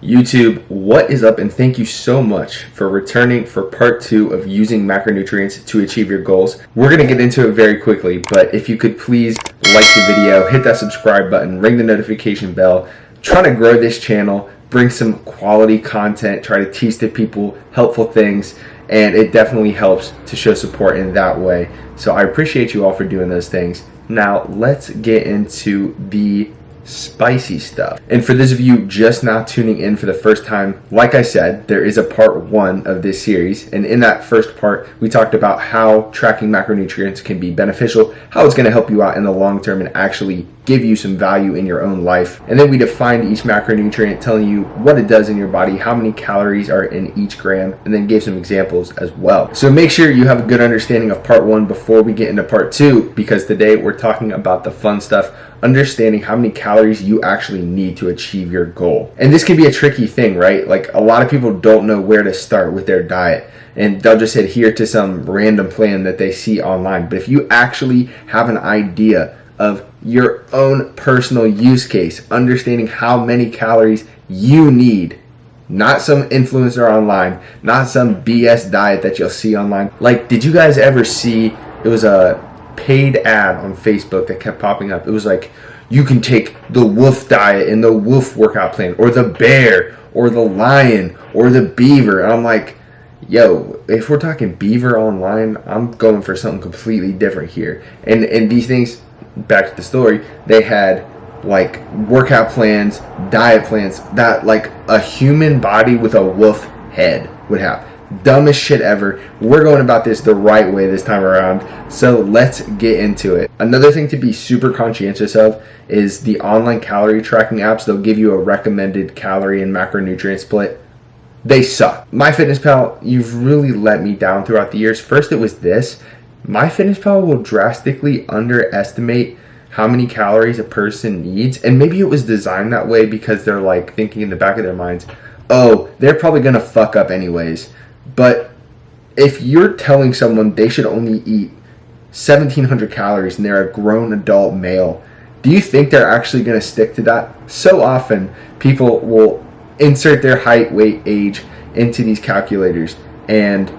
YouTube, what is up, and thank you so much for returning for part 2 of using macronutrients to achieve your goals. We're going to get into it very quickly, but if you could please like the video, hit that subscribe button, ring the notification bell. I'm trying to grow this channel, bring some quality content, try to teach the people helpful things, and it definitely helps to show support in that way. So I appreciate you all for doing those things. Now let's get into the spicy stuff. And for those of you just now tuning in for the first time, like I said, there is a part 1 of this series, and in that first part we talked about how tracking macronutrients can be beneficial, how it's going to help you out in the long term and actually give you some value in your own life. And then we defined each macronutrient, telling you what it does in your body, how many calories are in each gram, and then gave some examples as well. So make sure you have a good understanding of part 1 before we get into part 2, because today we're talking about the fun stuff, understanding how many calories you actually need to achieve your goal. And this can be a tricky thing, right? Like, a lot of people don't know where to start with their diet, and they'll just adhere to some random plan that they see online. But if you actually have an idea of your own personal use case, understanding how many calories you need, not some influencer online, not some BS diet that you'll see online. Like, did you guys ever see, it was a paid ad on Facebook that kept popping up. It was like, you can take the wolf diet and the wolf workout plan, or the bear, or the lion, or the beaver. And I'm like, yo, if we're talking beaver online, I'm going for something completely different here. And these things, back to the story, they had like workout plans, diet plans that like a human body with a wolf head would have. Dumbest shit ever. We're going about this the right way this time around, so let's get into it. Another thing to be super conscientious of is the online calorie tracking apps. They'll give you a recommended calorie and macronutrient split. They suck. MyFitnessPal, you've really let me down throughout the years. First it was this. MyFitnessPal will drastically underestimate how many calories a person needs, and maybe it was designed that way because they're like thinking in the back of their minds, oh, they're probably gonna fuck up anyways. But if you're telling someone they should only eat 1,700 calories and they're a grown adult male, do you think they're actually going to stick to that? So often people will insert their height, weight, age into these calculators and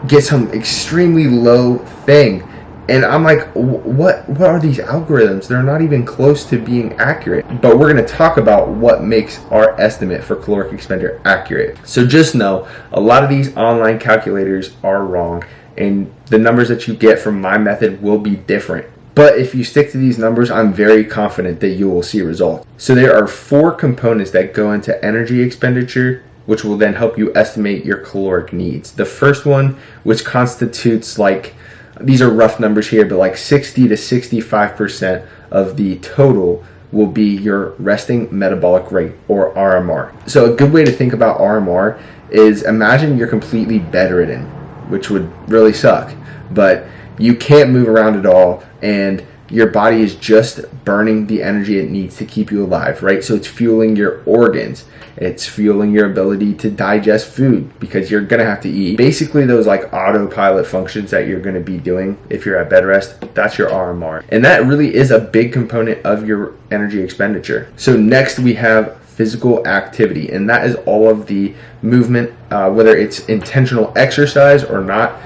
get some extremely low thing. And I'm like, what are these algorithms? They're not even close to being accurate. But we're going to talk about what makes our estimate for caloric expenditure accurate. So just know, a lot of these online calculators are wrong, and the numbers that you get from my method will be different. But if you stick to these numbers, I'm very confident that you will see results. So there are 4 components that go into energy expenditure, which will then help you estimate your caloric needs. The first one, which constitutes like, these are rough numbers here, but like 60 to 65% of the total will be your resting metabolic rate, or RMR. So a good way to think about RMR is, imagine you're completely bedridden, which would really suck, but you can't move around at all, and your body is just burning the energy it needs to keep you alive, right? So it's fueling your organs. It's fueling your ability to digest food, because you're going to have to eat. Basically, those like autopilot functions that you're going to be doing if you're at bed rest, that's your RMR. And that really is a big component of your energy expenditure. So next we have physical activity, and that is all of the movement, whether it's intentional exercise or not,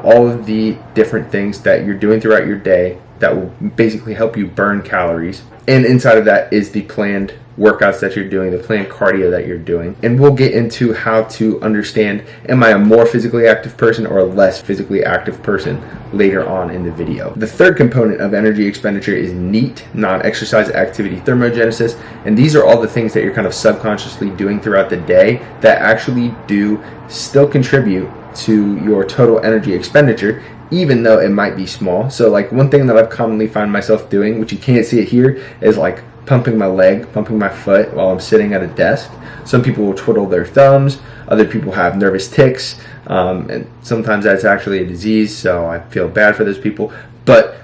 all of the different things that you're doing throughout your day that will basically help you burn calories. And inside of that is the planned workouts that you're doing, the planned cardio that you're doing. And we'll get into how to understand, am I a more physically active person or a less physically active person, later on in the video. The third component of energy expenditure is NEAT, non-exercise activity thermogenesis. And these are all the things that you're kind of subconsciously doing throughout the day that actually do still contribute to your total energy expenditure, even though it might be small. So like, one thing that I've commonly found myself doing, which you can't see it here, is like pumping my leg, pumping my foot while I'm sitting at a desk. Some people will twiddle their thumbs, other people have nervous tics, and sometimes that's actually a disease, so I feel bad for those people. But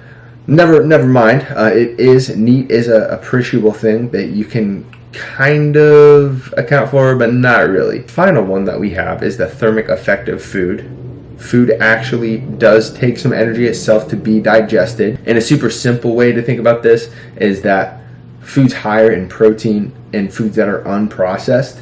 never mind. It is NEAT is a appreciable thing that you can kind of account for, but not really. The final one that we have is the thermic effect of food. Food actually does take some energy itself to be digested. And a super simple way to think about this is that foods higher in protein and foods that are unprocessed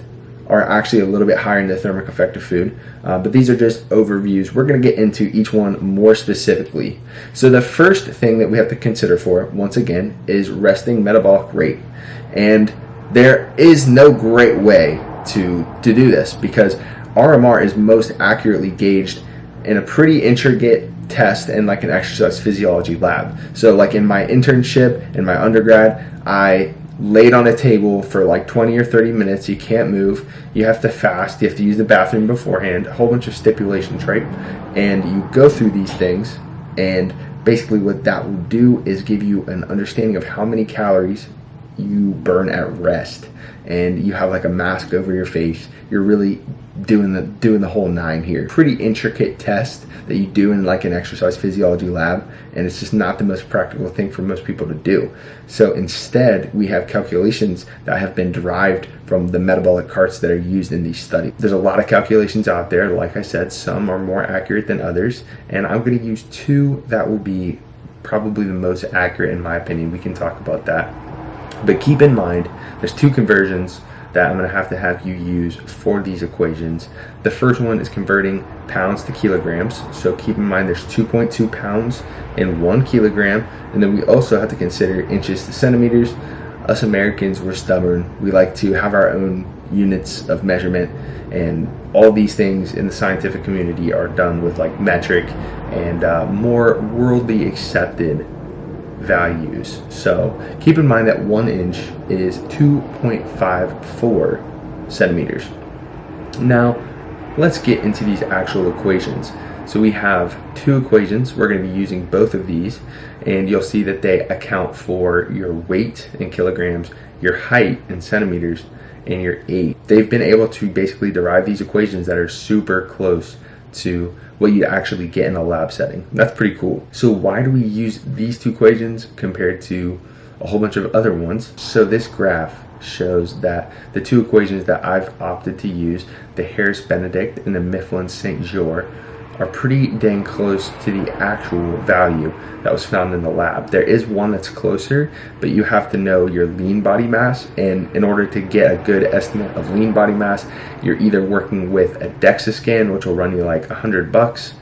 are actually a little bit higher in the thermic effect of food. But these are just overviews. We're going to get into each one more specifically. So the first thing that we have to consider for, once again, is resting metabolic rate. And there is no great way to do this, because RMR is most accurately gauged in a pretty intricate test in like an exercise physiology lab. So like in my internship in my undergrad, I laid on a table for like 20 or 30 minutes. You can't move. You have to fast. You have to use the bathroom beforehand. A whole bunch of stipulations, right? And you go through these things, and basically what that will do is give you an understanding of how many calories you burn at rest. And you have like a mask over your face. You're really doing the whole nine here. Pretty intricate test that you do in like an exercise physiology lab, and it's just not the most practical thing for most people to do. So instead, we have calculations that have been derived from the metabolic carts that are used in these studies. There's a lot of calculations out there. Like I said, some are more accurate than others, and I'm going to use two that will be probably the most accurate in my opinion. We can talk about that. But keep in mind, there's two conversions that I'm going to have you use for these equations. The first one is converting pounds to kilograms. So keep in mind there's 2.2 pounds in 1 kilogram. And then we also have to consider inches to centimeters. Us Americans, we're stubborn. We like to have our own units of measurement, and all these things in the scientific community are done with like metric and more worldly accepted values. So keep in mind that 1 inch is 2.54 centimeters. Now let's get into these actual equations. So we have two equations. We're going to be using both of these, and you'll see that they account for your weight in kilograms, your height in centimeters, and your age. They've been able to basically derive these equations that are super close to what you actually get in a lab setting. That's pretty cool. So why do we use these two equations compared to a whole bunch of other ones? So this graph shows that the two equations that I've opted to use, the Harris-Benedict and the Mifflin-St. Jeor, are pretty dang close to the actual value that was found in the lab. There is one that's closer, but you have to know your lean body mass, and in order to get a good estimate of lean body mass, you're either working with a DEXA scan, which will run you like $100,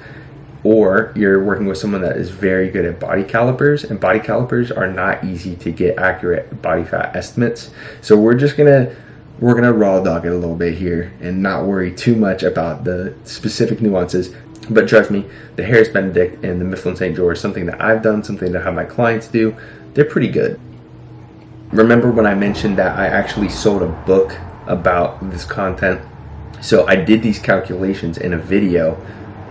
or you're working with someone that is very good at body calipers, and body calipers are not easy to get accurate body fat estimates. So we're gonna raw dog it a little bit here and not worry too much about the specific nuances. But trust me, the Harris-Benedict and the Mifflin-St. Jeor is something that I've done, something that I have my clients do. They're pretty good. Remember when I mentioned that I actually sold a book about this content? So I did these calculations in a video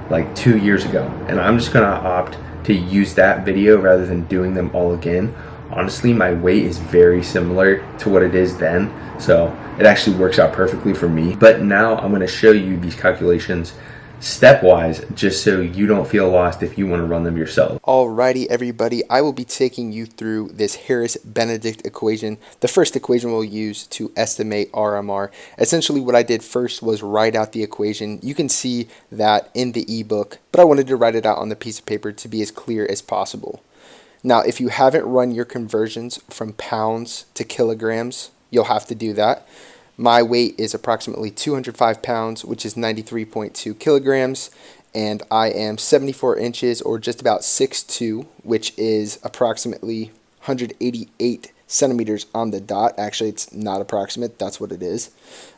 like 2 years ago, and I'm just gonna opt to use that video rather than doing them all again. Honestly, my weight is very similar to what it is then, so it actually works out perfectly for me. But now I'm gonna show you these calculations stepwise, just so you don't feel lost if you want to run them yourself. Alrighty everybody, I will be taking you through this Harris-Benedict equation, the first equation we'll use to estimate RMR. Essentially what I did first was write out the equation. You can see that in the ebook, but I wanted to write it out on the piece of paper to be as clear as possible. Now if you haven't run your conversions from pounds to kilograms, you'll have to do that. My weight is approximately 205 pounds, which is 93.2 kilograms, and I am 74 inches, or just about 6'2", which is approximately 188 centimeters on the dot. Actually, it's not approximate, that's what it is.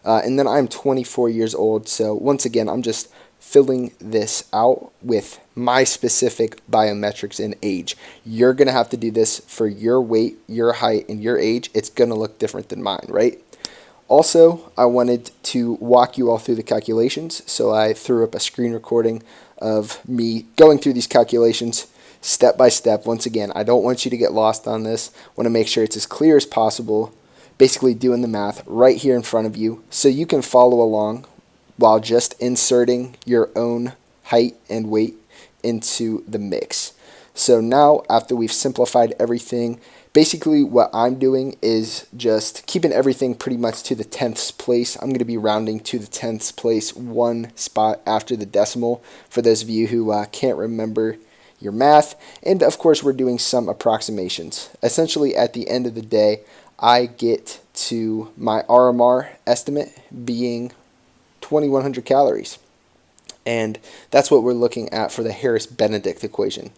And then I'm 24 years old, so once again, I'm just filling this out with my specific biometrics and age. You're going to have to do this for your weight, your height, and your age. It's going to look different than mine, right? Also, I wanted to walk you all through the calculations, so I threw up a screen recording of me going through these calculations step by step. Once again, I don't want you to get lost on this. I want to make sure it's as clear as possible, basically doing the math right here in front of you, so you can follow along while just inserting your own height and weight into the mix. So now, after we've simplified everything, basically what I'm doing is just keeping everything pretty much to the tenths place. I'm going to be rounding to the tenths place, one spot after the decimal, for those of you who can't remember your math. And of course we're doing some approximations. Essentially at the end of the day, I get to my RMR estimate being 2100 calories. And that's what we're looking at for the Harris-Benedict equation.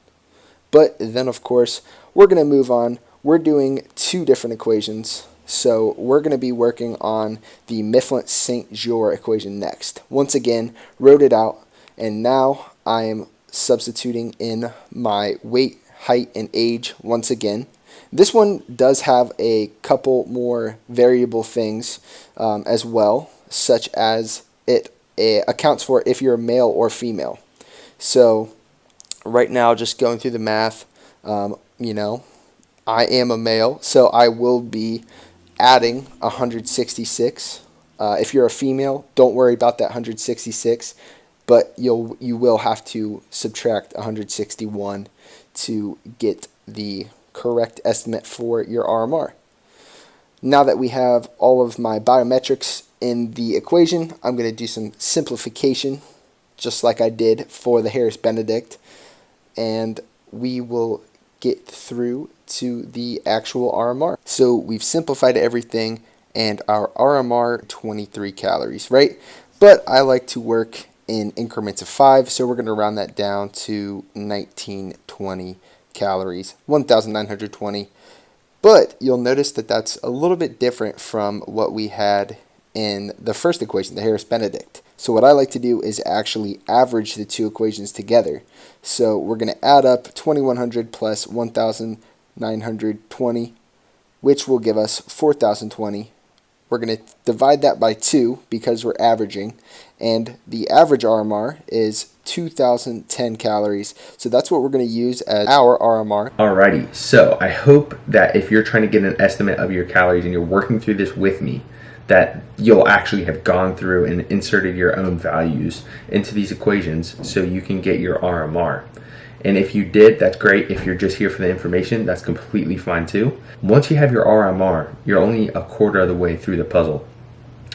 But then, of course, we're going to move on. We're doing two different equations. So we're going to be working on the Mifflin-St. Jeor equation next. Once again, wrote it out, and now I am substituting in my weight, height, and age once again. This one does have a couple more variable things as well, such as it accounts for if you're a male or female. So right now, just going through the math, you know, I am a male, so I will be adding 166. If you're a female, don't worry about that 166, but you will have to subtract 161 to get the correct estimate for your RMR. Now that we have all of my biometrics in the equation, I'm going to do some simplification, just like I did for the Harris-Benedict, and we will get through to the actual RMR. So we've simplified everything, and our RMR 23 calories, right? But I like to work in increments of 5, so we're going to round that down to 1920 calories, 1920. But you'll notice that that's a little bit different from what we had in the first equation, the Harris-Benedict. So what I like to do is actually average the two equations together. So we're going to add up 2100 plus 1920, which will give us 4020. We're going to divide that by 2 because we're averaging, and the average RMR is 2010 calories. So that's what we're going to use as our RMR. Alrighty, so I hope that if you're trying to get an estimate of your calories and you're working through this with me, that you'll actually have gone through and inserted your own values into these equations so you can get your RMR. And if you did, that's great. If you're just here for the information, that's completely fine too. Once you have your RMR, you're only a quarter of the way through the puzzle.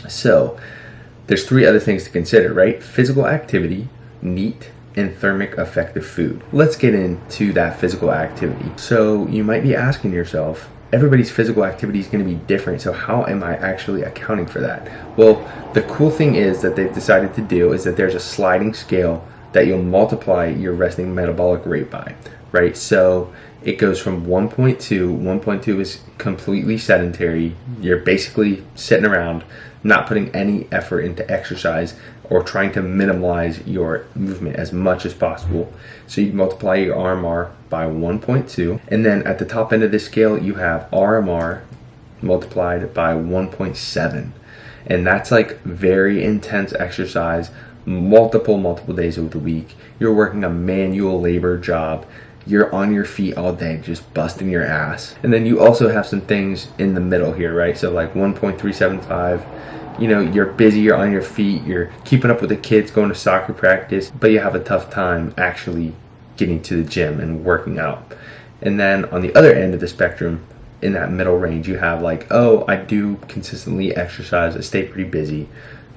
So there's 3 other things to consider, right? Physical activity, NEAT, and thermic effective food. Let's get into that physical activity. So you might be asking yourself, everybody's physical activity is going to be different, so how am I actually accounting for that? Well, the cool thing is that they've decided to do is that there's a sliding scale that you'll multiply your resting metabolic rate by, right? So it goes from 1.2. 1.2 is completely sedentary. You're basically sitting around, not putting any effort into exercise or trying to minimize your movement as much as possible. So you multiply your RMR by 1.2, and then at the top end of the scale, you have RMR multiplied by 1.7, and that's like very intense exercise, multiple days of the week. You're working a manual labor job. You're on your feet all day, just busting your ass. And then you also have some things in the middle here, right? So like 1.375, you know, you're busy, you're on your feet, you're keeping up with the kids, going to soccer practice, but you have a tough time actually getting to the gym and working out. And then on the other end of the spectrum, in that middle range, you have like, oh, I do consistently exercise, I stay pretty busy.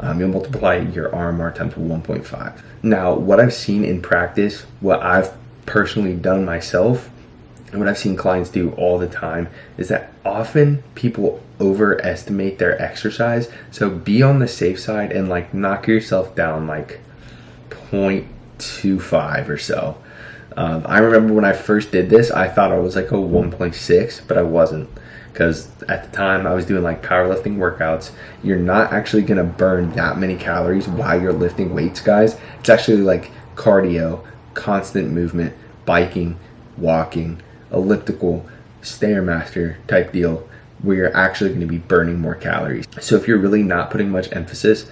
You'll multiply your RMR times 1.5. Now, what I've seen in practice, what I've personally done myself, and what I've seen clients do all the time, is that often people overestimate their exercise. So be on the safe side and like knock yourself down like 0.25 or so. I remember when I first did this, I thought I was like a 1.6, but I wasn't. Because at the time I was doing like powerlifting workouts. You're not actually going to burn that many calories while you're lifting weights, guys. It's actually like cardio, constant movement, biking, walking, elliptical, Stairmaster type deal, where you're actually going to be burning more calories. So if you're really not putting much emphasis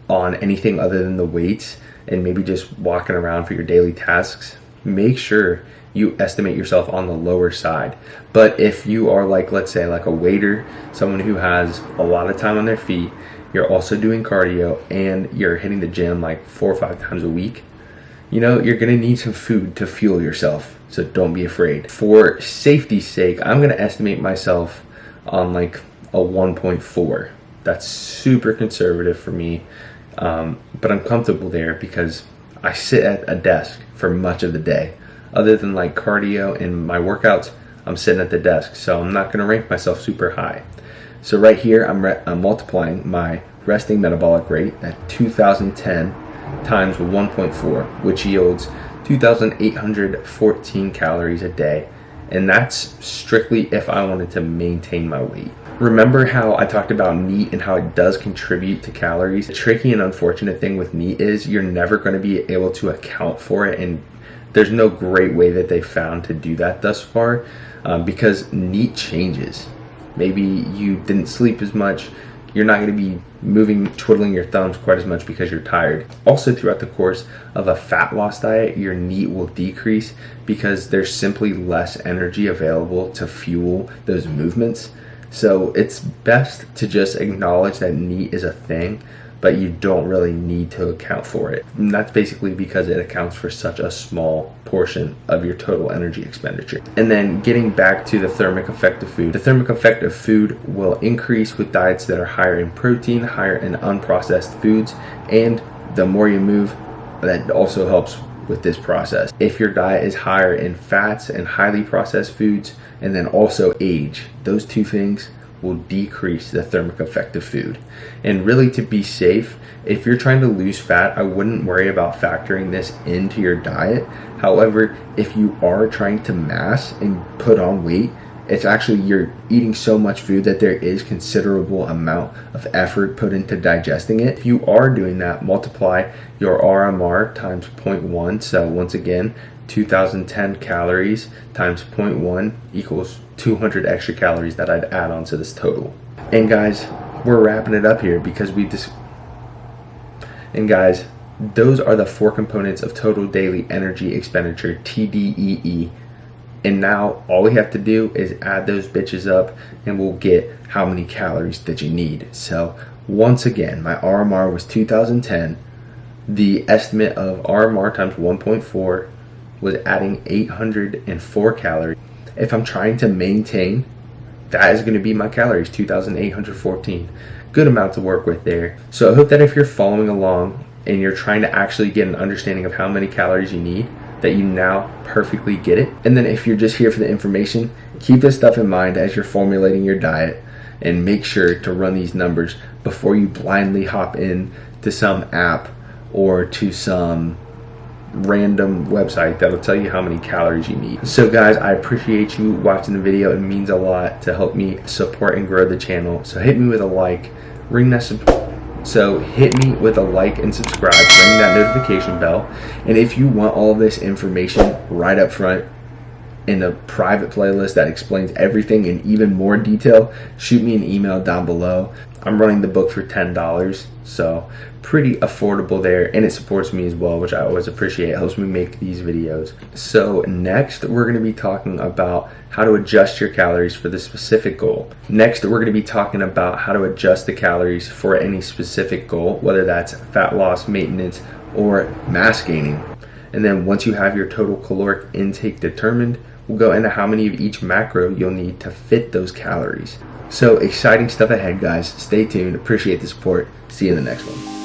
on anything other than the weights and maybe just walking around for your daily tasks, make sure you estimate yourself on the lower side. But if you are like, let's say like a waiter, someone who has a lot of time on their feet, you're also doing cardio and you're hitting the gym like 4 or 5 times a week, you know, you're gonna need some food to fuel yourself. So don't be afraid. For safety's sake, I'm gonna estimate myself on like a 1.4. That's super conservative for me, but I'm comfortable there because I sit at a desk for much of the day. Other than like cardio and my workouts, I'm sitting at the desk, so I'm not going to rank myself super high. So right here, I'm multiplying my resting metabolic rate at 2010 times 1.4, which yields 2,814 calories a day. And that's strictly if I wanted to maintain my weight. Remember how I talked about NEAT and how it does contribute to calories? The tricky and unfortunate thing with NEAT is you're never going to be able to account for it, and there's no great way that they found to do that thus far, because NEAT changes. Maybe you didn't sleep as much, you're not going to be twiddling your thumbs quite as much because you're tired. Also, throughout the course of a fat loss diet, your NEAT will decrease because there's simply less energy available to fuel those movements. So it's best to just acknowledge that NEAT is a thing, but you don't really need to account for it. And that's basically because it accounts for such a small portion of your total energy expenditure. And then getting back to the thermic effect of food. The thermic effect of food will increase with diets that are higher in protein, higher in unprocessed foods, and the more you move, that also helps with this process. If your diet is higher in fats and highly processed foods, and then also age, those two things will decrease the thermic effect of food. And really, to be safe, if you're trying to lose fat, I wouldn't worry about factoring this into your diet. However, if you are trying to mass and put on weight, it's actually you're eating so much food that there is considerable amount of effort put into digesting it. If you are doing that, multiply your RMR times 0.1. So once again, 2010 calories times 0.1 equals 200 extra calories that I'd add on to this total. And guys, we're wrapping it up here because those are the 4 components of total daily energy expenditure, TDEE. And now all we have to do is add those bitches up and we'll get how many calories that you need. So once again, my RMR was 2010. The estimate of RMR times 1.4 was adding 804 calories. If I'm trying to maintain, that is going to be my calories, 2,814. Good amount to work with there. So I hope that if you're following along and you're trying to actually get an understanding of how many calories you need, that you now perfectly get it. And then if you're just here for the information, keep this stuff in mind as you're formulating your diet, and make sure to run these numbers before you blindly hop in to some app or to some random website that'll tell you how many calories you need. So guys, I appreciate you watching the video. It means a lot to help me support and grow the channel. So hit me with a like, hit me with a like and subscribe, ring that notification bell. And if you want all this information right up front in a private playlist that explains everything in even more detail, shoot me an email down below. I'm running the book for $10, so pretty affordable there, and it supports me as well, which I always appreciate. It helps me make these videos. So next, we're going to be talking about how to adjust your calories for the specific goal. Next, we're going to be talking about how to adjust the calories for any specific goal, whether that's fat loss, maintenance, or mass gaining. And then once you have your total caloric intake determined, we'll go into how many of each macro you'll need to fit those calories. So exciting stuff ahead, guys. Stay tuned. Appreciate the support. See you in the next one.